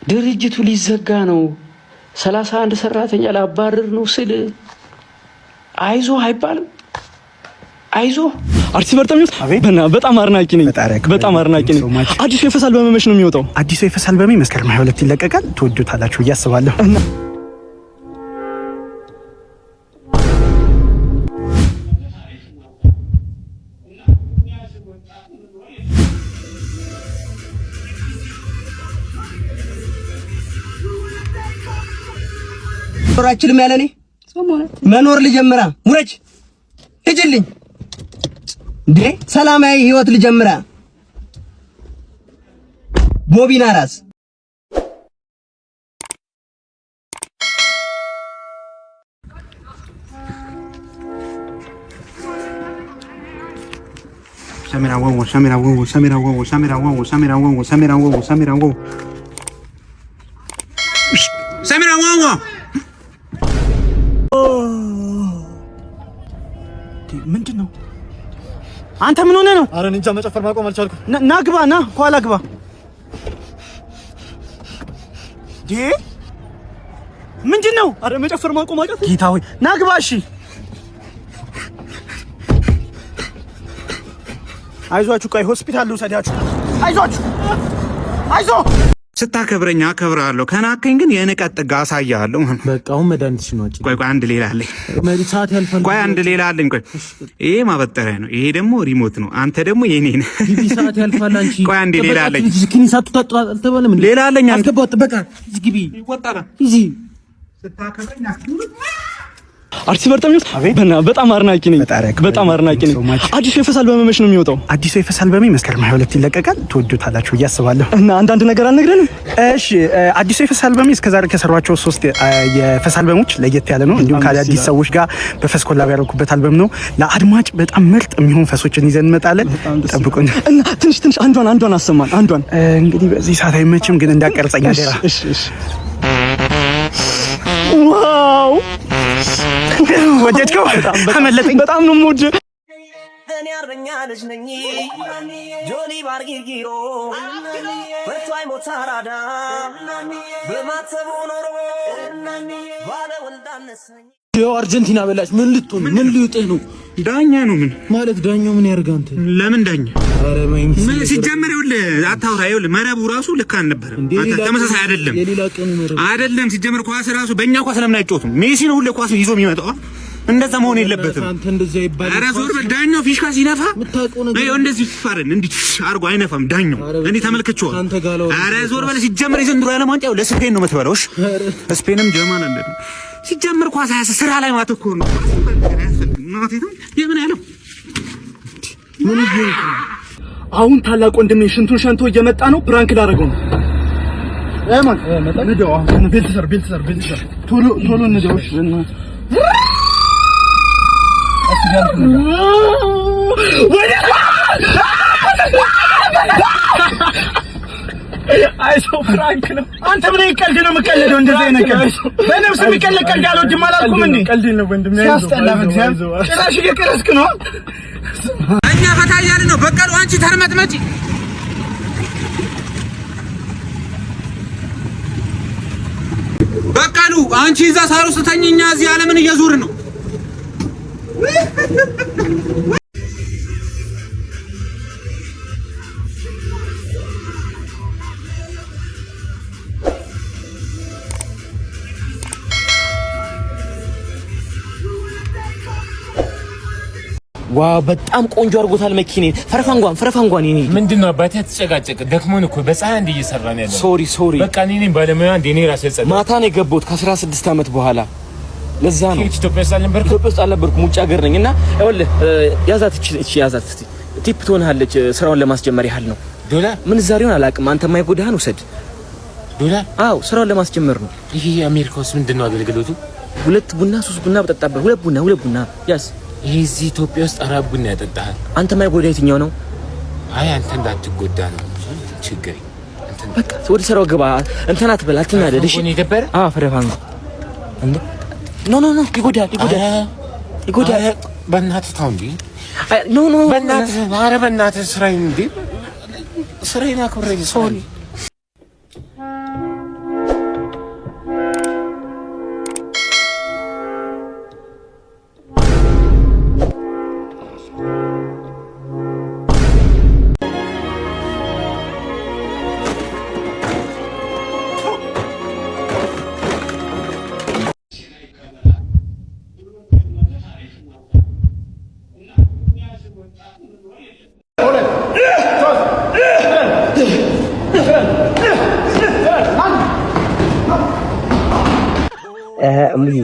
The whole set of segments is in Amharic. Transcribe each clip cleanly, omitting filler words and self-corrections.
ድርጅቱ ሊዘጋ ነው 31 ሰራተኛ ላባረር ነው ስል አይዞ አይባልም። አይዞ አርቲስት በርተሚውስ በጣም አድናቂ ነኝ። በጣም አድናቂ ነኝ። አዲሱ የፈስ አልበም መች ነው የሚወጣው? አዲሱ የፈስ አልበም መስከረም 22 ይለቀቃል። ትወዱታላችሁ ብዬ አስባለሁ። ራችልም ያለኔ መኖር ልጀምራ ሙረጅ እጅልኝ እንዴ ሰላማዊ ህይወት ልጀምራ ቦቢና ራስ Samira huevo ምንድነው? አንተ ምን ሆነ ነው? አረ እንጃ መጨፈር ማቆም አልቻልኩም። ና ግባ፣ ና ኋላ ግባ። ምንድነው? አረ መጨፈር ማቆም አልቻልኩም። ጌታ ሆይ ና ግባ። እሺ አይዟችሁ፣ ቆይ ሆስፒታል ልውሰዳችሁ። አይዟችሁ፣ አይዞ ስታከብረኛ አከብራለሁ፣ ከናከኝ ግን የንቀት ጥግ አሳያለሁ። በቃ አሁን መድኃኒትሽ ነው። ቆይ አንድ ሌላ አለኝ። ሰዓት ያልፋል። ቆይ አንድ ሌላ አለኝ። ቆይ ይሄ ማበጠሪያ ነው፣ ይሄ ደግሞ ሪሞት ነው። አንተ ደግሞ የኔ ነህ። ሰዓት ያልፋል። አንቺ ቆይ አንድ ሌላ አለኝ። ሌላ አለኝ። አንተ በቃ ግቢ ይወጣላ። እዚ ስታከብረኛ አርቲስት በርተሚውስ በጣም አድናቂ ነኝ። በጣም አድናቂ ነኝ። አዲሱ የፈስ አልበም መች ነው የሚወጣው? አዲሱ የፈስ አልበም መስከረም 22 ይለቀቃል። ትወዱታላችሁ ብዬ አስባለሁ። እና አንዳንድ ነገር አልነግረንም? እሺ አዲሱ የፈስ አልበም እስከዛሬ ከሰሯቸው 3 የፈስ አልበሞች ለየት ያለ ነው። እንዲሁም ከአዳዲስ ሰዎች ጋር በፈስ ኮላብ ያደረኩበት አልበም ነው። ለአድማጭ በጣም ምርጥ የሚሆን ፈሶችን ይዘን እንመጣለን። ጠብቁን። እና ትንሽ አንዷን አሰማን። አንዷን እንግዲህ በዚህ ሰዓት አይመችም፣ ግን እንዳቀርጸኛ ደራ። እሺ ዋው ወደድከው? አመለጠኝ። በጣም ነው የምወደው። እኔ አርበኛ ልጅ ነኝ ጆኒ ባርጊጊሮ ፈቷይ ሞታራዳ በማተቡ ኖሮ ባለ ወልዳነሰኝ አርጀንቲና በላች። ምን ልትሆን ምን ሊውጥህ ነው? ዳኛ ነው። ምን ማለት ዳኛው ምን ያርጋ? አንተ ለምን ዳኛ? አረ ማይም ሲጀመር ይኸውልህ አታውራ። ይኸውልህ መረቡ ራሱ ልክ አልነበረም። ተመሳሳይ አይደለም አይደለም። ሲጀመር ኳስ ራሱ በእኛ ኳስ ለምን አይጮቱም? ሜሲ ነው ሁሌ ኳስ ይዞ የሚመጣው። እንደዛ መሆን የለበትም። አንተ እንደዚህ አይባልም። ኧረ ዞር በል። ዳኛው ፊሽካ ሲነፋ ይኸው እንደዚህ ይፋረን እንዴ አርጎ አይነፋም ዳኛው። እኔ ተመልክቼው። ኧረ ዞር በል። ሲጀመር የዘንድሮ የዓለም ዋንጫ ለስፔን ነው የምትበላው። እሺ ስፔንም ጀርመን አለ። ሲጀመር ኳስ ስራ ላይ ማተኮር ነው። የምን ያለው ምን ይሄ? አሁን ታላቅ ወንድሜ ሽንቱን ሸንቶ እየመጣ ነው። ፕራንክ ላደርገው ነው። ማን ነዳው? አሁን ቤልተሰር ቶሎ ነዳው። እሺ አይሶ ፍራንክ ነው። አንተ ምን ይቀልድ ነው የምቀልደው? እንደዚህ አይነት ቀልድ በነፍስ የሚቀልድ ቀልድ አልወድም አላልኩም እንዴ? ቀልድ ነው ወንድም። ሲያስጠላ በእግዚአብሔር ጭራሽ እየቀረስክ ነው። እኛ ፈታ እያልን ነው። በቀሉ አንቺ ተርመጥመጪ። በቀሉ አንቺ እዛ ሳር ውስጥ ተኝ፣ እኛ እዚህ ዓለምን እየዞርን ነው። ዋው በጣም ቆንጆ አድርጎታል መኪኔን። ፈረፋንጓን ይኔ ምንድነው አባቴ ተጨቃጨቅ ደክሞን እኮ በፀሐይ እንደ እየሰራን ያለው። ሶሪ በቃ እኔ ባለሙያ እንደ እኔ ራሴ ጸጥ ማታ ነው የገባሁት ከ16 ዓመት በኋላ። ለዛ ነው ኢትዮጵያ ውስጥ አልነበርኩም ውጭ ሀገር ነኝ። እና ይኸውልህ ያዛት እስቲ ቲፕ ትሆንሃለች። ስራውን ለማስጀመር ያህል ነው። ዶላር ምን ዛሬውን አላውቅም። አንተ ማይጎዳህን ውሰድ። ዶላር? አዎ ስራውን ለማስጀመር ነው። ይሄ አሜሪካ ውስጥ ምንድነው አገልግሎቱ? 2 ቡና 3 ቡና በጠጣበት 2 ቡና ያስ ይሄ እዚህ ኢትዮጵያ ውስጥ 4 ቡና ያጠጣሃል። አንተ ማይጎዳ የትኛው ነው? አይ አንተ እንዳትጎዳ ነው ችግር። በቃ ወደ ስራው ግባ። እንትን አትበል፣ አትናደድ። እሺ ይደበረ? አዎ ፈረፋንጎ እንዴ ኖ ይጎዳል። በእናትህ ተው እንዴ! ኖ በእናትህ ኧረ በእናትህ ስራዬን እንዴ ስራዬን አክብረኝ። ሶሪ እምዬ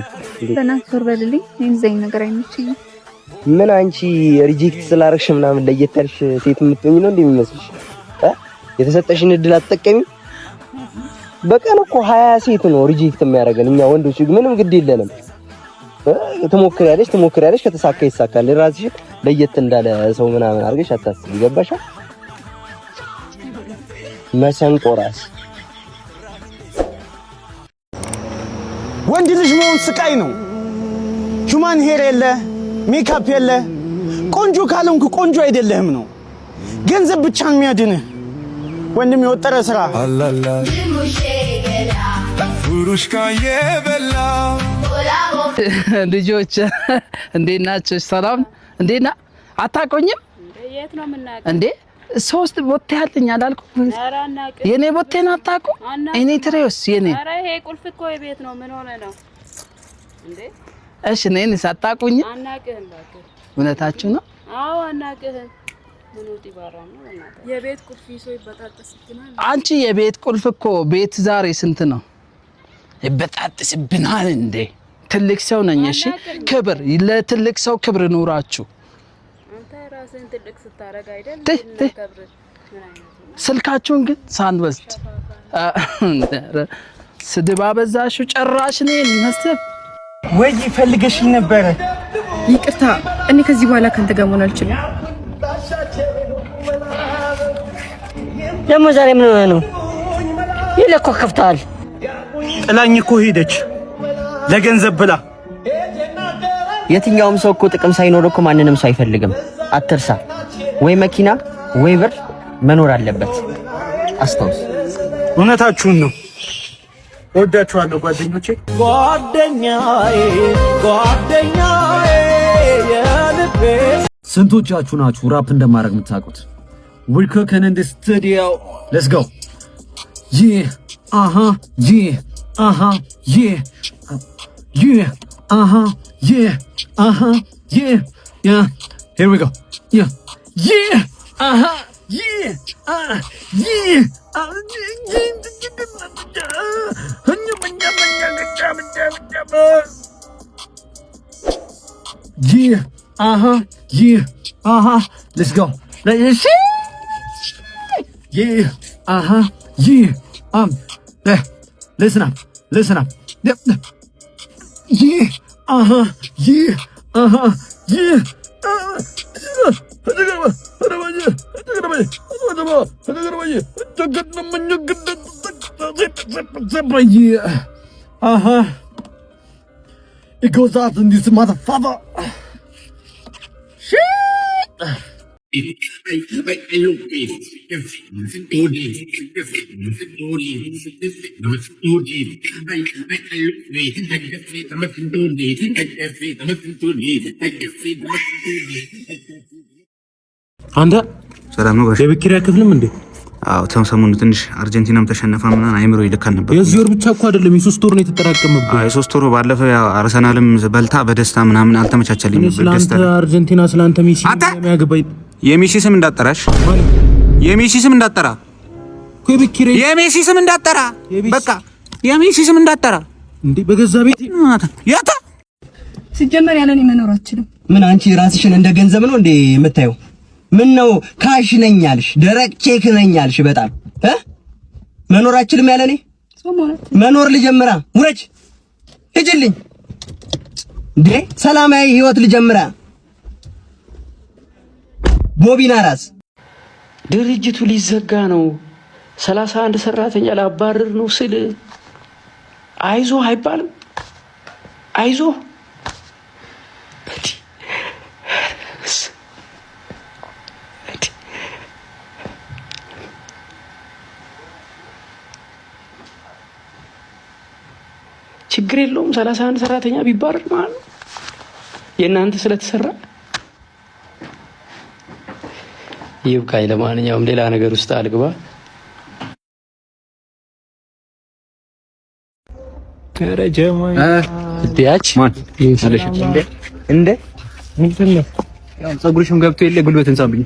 በናትር በልልኝ እንዘኝ ነገር አይመችኝም። ምን አንቺ ሪጀክት ስላረግሽ ምናምን ለየት ያልሽ ሴት የምትሆኚ ነው እንደሚመስልሽ? የተሰጠሽን እድል አትጠቀሚ። በቀን እኮ 20 ሴት ነው ሪጀክት የሚያደርገን። እኛ ወንዶች ምንም ግድ የለንም። ትሞክሪያለሽ ከተሳካ ይሳካል። ራስሽ ለየት እንዳለ ሰው ምናምን አድርገሽ አታስቢ። ገባሽ? መሰንቆ ራስ ወንድ ልጅ መሆን ስቃይ ነው። ሂውማን ሄር የለ ሜካፕ የለ ቆንጆ ካልሆንክ ቆንጆ አይደለህም ነው። ገንዘብ ብቻ የሚያድንህ ወንድም የወጠረ ስራ ልጆች እንዴት ናችሁ? ሰላም እንዴና አታቆኝም እንዴ? 3 ቦቴ ያለኝ አላልኩም? የኔ ቦቴን አታውቁ? እኔ ትሬውስ የኔ ኧረ ይሄ ቁልፍ እኮ የቤት ነው። ምን ሆነ ነው እንዴ? እሺ ነኝ ሳታቁኝ አናቅህም። እባክህ እውነታችሁ ነው? አዎ አናቅህም። ምን ወጥ ይባራ ነው እናንተ? የቤት ቁልፍ ይዞ ይበጣጥስብናል። አንቺ የቤት ቁልፍ እኮ ቤት ዛሬ ስንት ነው? ይበጣጥስብናል እንዴ? ትልቅ ሰው ነኝ። እሺ ክብር ለትልቅ ሰው ክብር ኑራችሁ። አንተ ራስህን ትልቅ ስታረግ አይደል? ስልካችሁን ግን ሳንወስድ ስድብ አበዛሽው። ጨራሽ ነኝ መስብ ወይ ፈልገሽኝ ነበረ። ይቅርታ እኔ ከዚህ በኋላ ካንተ ጋር መሆን አልችልም። ደግሞ ዛሬ ምን ሆነ ነው? ይለኮ ከፍታል። ጥላኝ እኮ ሄደች ለገንዘብ ብላ። የትኛውም ሰው እኮ ጥቅም ሳይኖር እኮ ማንንም ሰው አይፈልግም። አትርሳ። ወይ መኪና ወይ ብር መኖር አለበት። አስታውስ። እውነታችሁን ነው። ወዳችኋለሁ ጓደኞቼ። ጓደኛዬ የልቤ። ስንቶቻችሁ ናችሁ ራፕ እንደማድረግ የምታውቁት? We're cooking in the studio. Let's go. Yeah. Yeah. Yeah. Yeah. Yeah. Yeah. Yeah. Here we go. Yeah. Yeah. Yeah. Yeah. Yeah. Yeah. Let's go. Let's Yeah. Yeah. Listen up. Yep. Yeah. Yeah. Yeah. Yeah. It goes out in this motherfucker. Shit. አንተ ሰላም ነው? የቤት ኪራይ ክፍልም እንዴ? አዎ ሰሞኑን ትንሽ አርጀንቲናም ተሸነፈ ምናምን አይምሮ ይልካል ነበር። የዚህ ወር ብቻ እኮ አይደለም የ3 ወር ነው የተጠራቀመበት። አይ 3 ወር ባለፈው ያው አርሰናልም በልታ በደስታ ምናምን አልተመቻቸልኝ ነበር። ደስታ አርጀንቲና ስላንተ ሜሲ የሚያገባኝ የሜሲ ስም እንዳጠራሽ የሜሲ ስም እንዳጠራ የሜሲ ስም እንዳጠራ በቃ የሜሲ ስም እንዳጠራ እንዴ በገዛ ቤት ያታ ሲጀመር ያለኔ መኖር አልችልም። ምን አንቺ ራስሽን እንደ ገንዘብ ነው እንዴ የምታየው? ምን ነው ካሽ ነኝ ያልሽ? ደረቅ ቼክ ነኝ ያልሽ? በጣም መኖር አልችልም ያለኔ መኖር ልጀምራ። ውረጅ ሂጂልኝ እንዴ ሰላማዊ ህይወት ልጀምራ። ቦቢና ራስ ድርጅቱ ሊዘጋ ነው፣ 31 ሰራተኛ ላባረር ነው ስል አይዞ አይባልም። አይዞ ችግር የለውም 31 ሰራተኛ ቢባረር ማለት ነው የእናንተ ስለተሰራ ይብቃኝ። ለማንኛውም ሌላ ነገር ውስጥ አልግባ። ከረጀማ እዲያች ማን አለሽ እንዴ ምንድነው? ያው ፀጉርሽም ገብቶ የለ ጉልበትን ሳብኝ